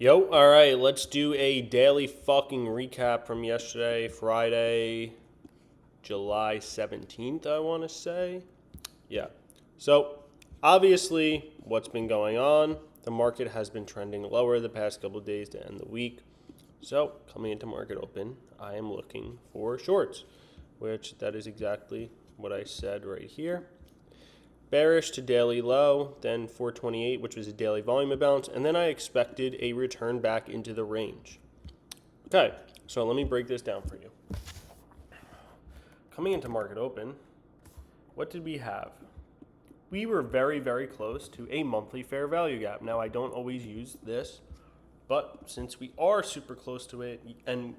Yo, all right, let's do a daily fucking recap from yesterday, Friday, July 17th, I want to say. Yeah. So, obviously, what's been going on? The market has been trending lower the past couple of days to end the week. So, coming into market open, I am looking for shorts, which that is exactly what I said right here. Bearish to daily low, then 428, which was a daily volume imbalance, and then I expected a return back into the range. Okay, so let me break this down for you. Coming into market open, what did we have? We were very, very close to a monthly fair value gap. Now, I don't always use this, but since we are super close to it, and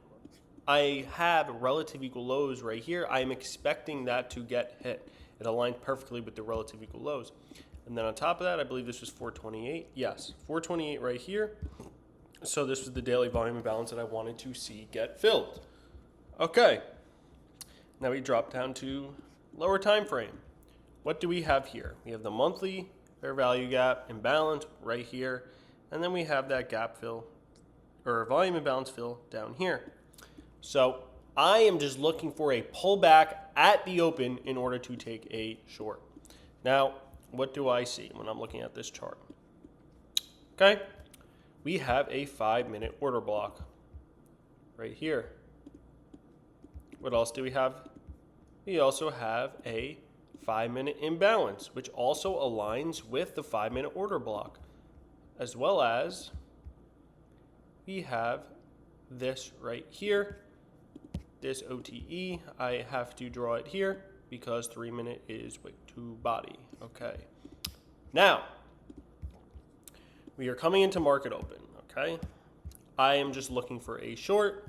I have relative equal lows right here, I am expecting that to get hit. It aligned perfectly with the relative equal lows. And then on top of that, I believe this was 428. Yes, 428 right here. So this was the daily volume imbalance that I wanted to see get filled. Okay. Now we drop down to lower time frame. What do we have here? We have the monthly fair value gap imbalance right here. And then we have that gap fill or volume imbalance fill down here. So I am just looking for a pullback at the open in order to take a short. Now, what do I see when I'm looking at this chart? Okay, we have a 5-minute order block right here. What else do we have? We also have a 5-minute imbalance, which also aligns with the 5-minute order block, as well as we have this right here. This OTE, I have to draw it here because 3-minute is wick to body. Okay. Now, we are coming into market open. Okay. I am just looking for a short.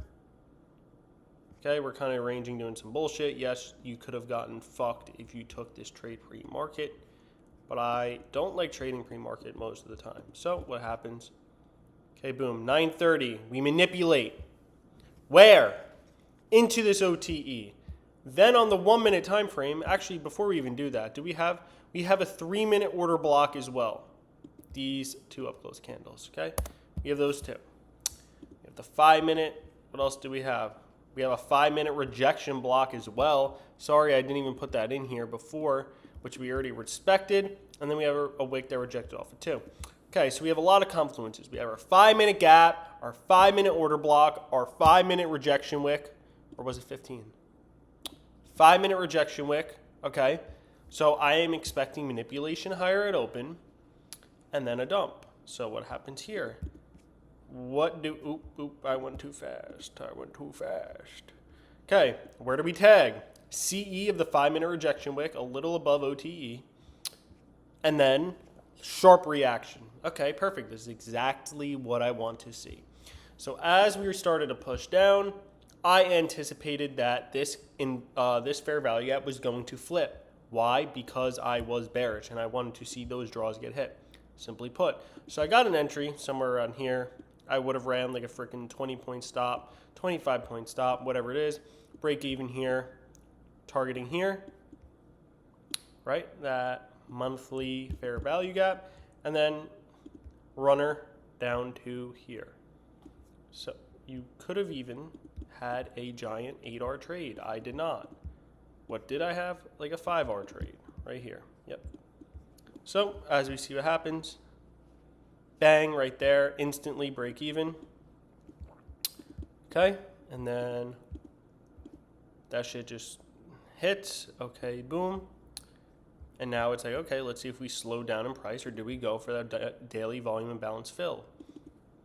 Okay, we're kind of ranging, doing some bullshit. Yes, you could have gotten fucked if you took this trade pre-market, but I don't like trading pre-market most of the time. So what happens? Okay, boom, 9:30. We manipulate. Where? Into this OTE. Then on the 1-minute time frame, actually before we even do that, we have a 3-minute order block as well. These two up close candles, okay? We have those two. We have the 5-minute. What else do we have? We have a 5-minute rejection block as well. Sorry, I didn't even put that in here before, which we already respected. And then we have a wick that rejected off of 2. Okay, so we have a lot of confluences. We have our 5-minute gap, our 5-minute order block, our 5-minute rejection wick. Or was it 15? 5-minute rejection wick. Okay. So I am expecting manipulation higher at open and then a dump. So what happens here? I went too fast. Okay. Where do we tag? CE of the 5-minute rejection wick, a little above OTE. And then sharp reaction. Okay, perfect. This is exactly what I want to see. So as we started to push down, I anticipated that this fair value gap was going to flip. Why? Because I was bearish and I wanted to see those draws get hit. Simply put. So I got an entry somewhere around here. I would have ran like a freaking 20-point stop, 25-point stop, whatever it is. Break even here, targeting here, right? That monthly fair value gap, and then runner down to here. So you could have even had a giant 8R trade. I did not. What did I have? Like a 5R trade right here. Yep. So as we see what happens, bang right there, instantly break even. Okay, and then that shit just hits. Okay, boom. And now it's like, okay, let's see if we slow down in price or do we go for that daily volume imbalance fill.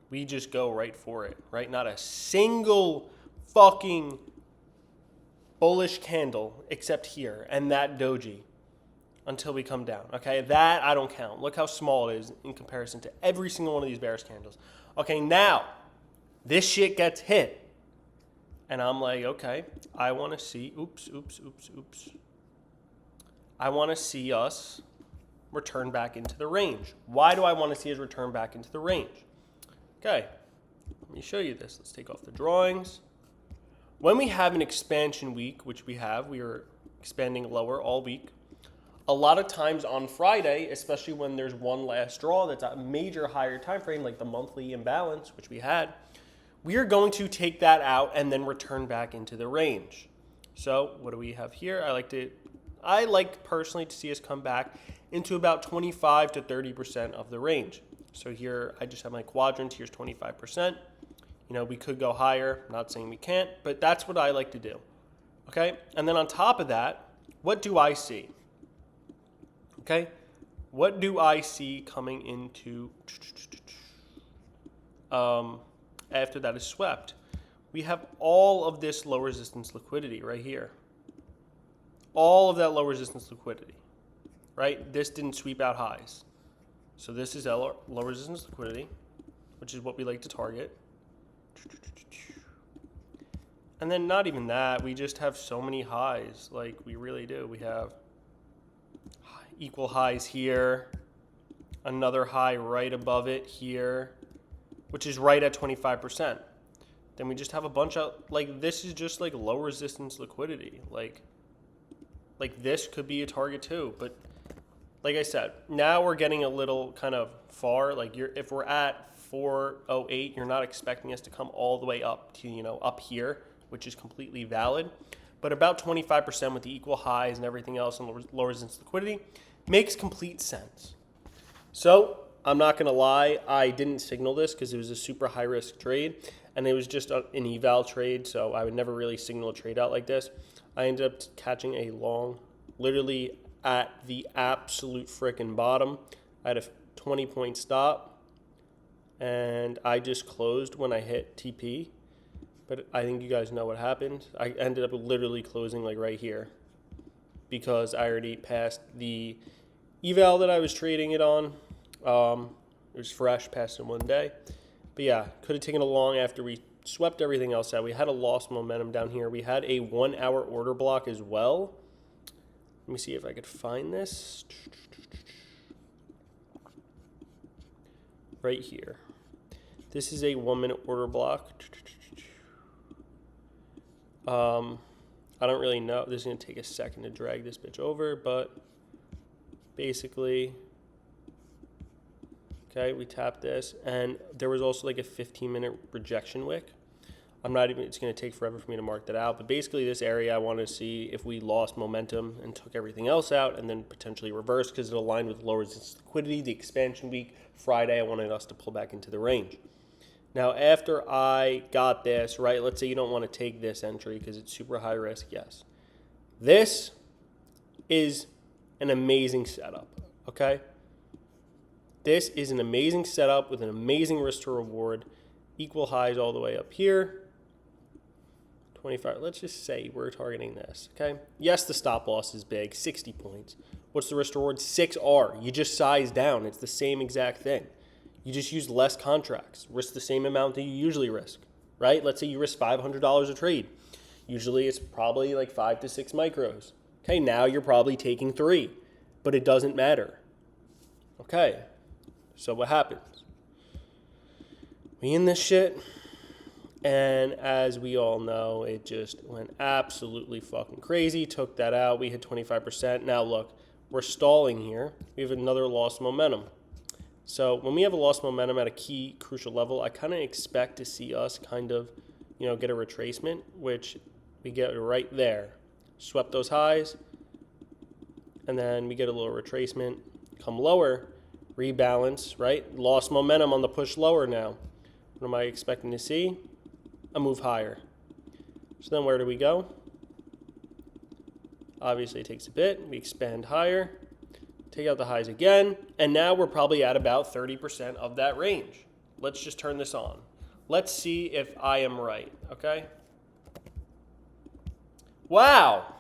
We just go right for it, right? Not a single fucking bullish candle except here and that doji until we come down. Okay, that I don't count. Look how small it is in comparison to every single one of these bearish candles. Okay, now this shit gets hit. And I'm like, okay, I want to see, I want to see us return back into the range. Why do I want to see us return back into the range? Okay, let me show you this. Let's take off the drawings. When we have an expansion week, which we are expanding lower all week, a lot of times on Friday, especially when there's one last draw that's a major higher time frame, like the monthly imbalance, which we had, we are going to take that out and then return back into the range. So what do we have here? I like personally to see us come back into about 25 to 30% of the range. So here I just have my quadrant. Here's 25%. We could go higher. I'm not saying we can't, but that's what I like to do. Okay? And then on top of that, what do I see? Okay? What do I see coming into after that is swept? We have all of this low resistance liquidity right here. All of that low resistance liquidity, right? This didn't sweep out highs. So this is low resistance liquidity, which is what we like to target. And then not even that, we just have so many highs, like we really do. We have equal highs here, another high right above it here, which is right at 25%. Then we just have a bunch of, this is just like low resistance liquidity. Like this could be a target too. But like I said, now we're getting a little kind of far. If we're at 408, you're not expecting us to come all the way up to, up here, which is completely valid. But about 25% with the equal highs and everything else and low resistance liquidity makes complete sense. So I'm not going to lie, I didn't signal this because it was a super high risk trade and it was just an eval trade, so I would never really signal a trade out like this. I ended up catching a long, literally at the absolute frickin' bottom. I had a 20-point stop and I just closed when I hit TP, but I think you guys know what happened. I ended up literally closing right here because I already passed the eval that I was trading it on. It was fresh, passed in one day. But yeah, could have taken a long after we swept everything else out. We had a lost momentum down here. We had a 1 hour order block as well. Let me see if I could find this. Right here. This is a 1 minute order block. I don't really know. This is going to take a second to drag this bitch over, but basically, okay, we tap this, and there was also a 15-minute rejection wick. It's going to take forever for me to mark that out, but basically this area I wanted to see if we lost momentum and took everything else out and then potentially reversed because it aligned with low resistance liquidity. The expansion week, Friday, I wanted us to pull back into the range. Now, after I got this, right, let's say you don't want to take this entry because it's super high risk, yes. This is an amazing setup, okay? This is an amazing setup with an amazing risk to reward. Equal highs all the way up here. 25, let's just say we're targeting this, okay? Yes, the stop loss is big, 60 points. What's the risk to reward? 6R. You just size down. It's the same exact thing. You just use less contracts. Risk the same amount that you usually risk, right? Let's say you risk $500 a trade. Usually it's probably 5 to 6 micros. Okay, now you're probably taking 3, but it doesn't matter. Okay, so what happens? We in this shit, and as we all know, it just went absolutely fucking crazy. Took that out. We hit 25%. Now look, we're stalling here. We have another lost momentum. So when we have a lost momentum at a key crucial level, I kind of expect to see us kind of, get a retracement, which we get right there. Swept those highs, and then we get a little retracement, come lower, rebalance, right? Lost momentum on the push lower now. What am I expecting to see? A move higher. So then where do we go? Obviously it takes a bit. We expand higher, take out the highs again, and now we're probably at about 30% of that range. Let's just turn this on. Let's see if I am right, okay? Wow!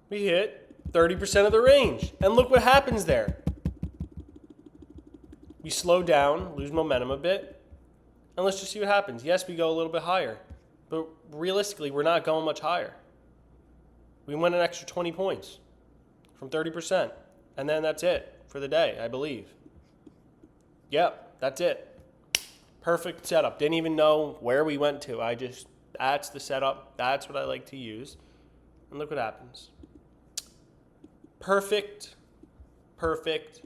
We hit 30% of the range, and look what happens there. We slow down, lose momentum a bit, and let's just see what happens. Yes, we go a little bit higher, but realistically, we're not going much higher. We went an extra 20 points from 30%, and then that's it for the day, I believe. Yep, that's it. Perfect setup. Didn't even know where we went to. That's the setup. That's what I like to use. And look what happens. Perfect, perfect,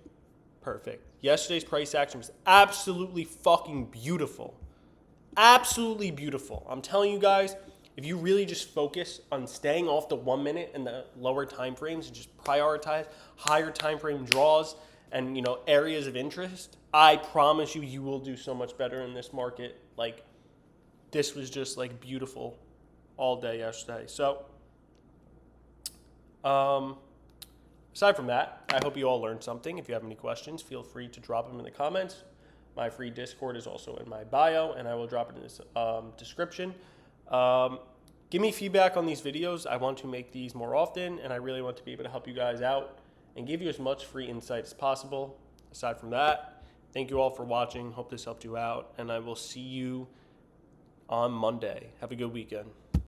perfect. Yesterday's price action was absolutely fucking beautiful. Absolutely beautiful. I'm telling you guys, if you really just focus on staying off the 1 minute and the lower time frames and just prioritize higher time frame draws and areas of interest, I promise you, you will do so much better in this market. Like, this was just like beautiful all day yesterday. So, aside from that, I hope you all learned something. If you have any questions, feel free to drop them in the comments. My free Discord is also in my bio, and I will drop it in this description. Give me feedback on these videos. I want to make these more often, and I really want to be able to help you guys out and give you as much free insight as possible. Aside from that, thank you all for watching. Hope this helped you out, and I will see you on Monday. Have a good weekend.